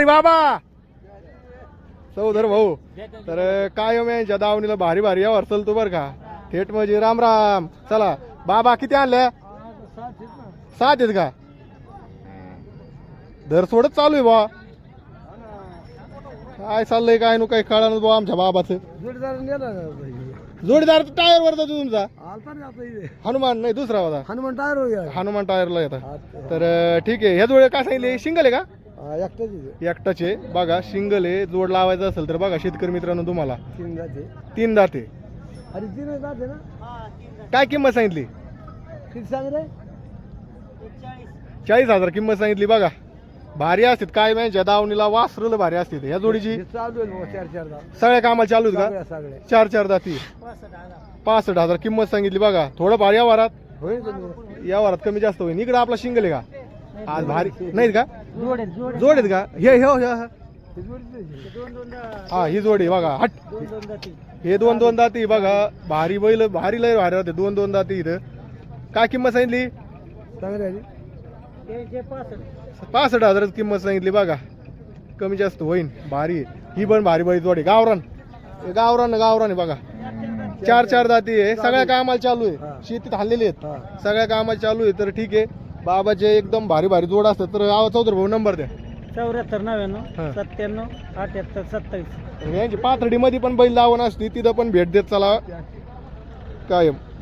अरे बाबा चौधर भाऊ तर कायम यांच्या दावणीला भारी भारी यावर चलतो बरं का थेट म्हणजे राम राम. चला बाबा किती आणल्या 7 आहेत का दर सोडत चालू आहे बा काय चाललंय काय नु काही कळा बा आमच्या बाबाचं. जोडीदार टायर वर जातो तुमचा हनुमान नाही दुसरा होता हनुमान टायरला येतात. तर ठीक आहे ह्या जोडे काय सांगितले शिंगल आहे का एकटाचे बघा शिंगल आहे. जोड लावायचं असेल तर बघा शेतकरी मित्रांनो तुम्हाला 3 दाते काय किंमत सांगितली 40,000 किंमत सांगितली. बघा भारी असतात काय म्हणजे दावणीला वासरुल भारी असते ह्या जोडीची सगळ्या कामाला चालू आहेत का 4 दाती 65,000 किंमत सांगितली. बघा थोडं भारी या वारात कमी जास्त होईल. इकडे आपला शिंगल आहे का आज भारी नाहीत का जोड आहेत का हे हा ही जोडी बघा हट हे 2 दाती बघा भारी बैल भारी लय भारी राहते 2 दाती इथं. काय किंमत सांगितली 65,000 किंमत सांगितली. बघा कमी जास्त होईन भारी ही पण भारी बैल जोडी गावरान आहे बघा 4 दाती आहे. सगळ्या कामाला चालू आहे शेतीत हल्लेले आहेत सगळ्या कामाला चालू आहे. तर ठीक आहे बाबाचे एकदम भारी भारी जोड असतात. तर चौधरी भाऊ नंबर द्या 74 99 97 78 27. यांची पाथर्डी मध्ये पण बैल लावून असते तिथं पण भेट देत चला कायम.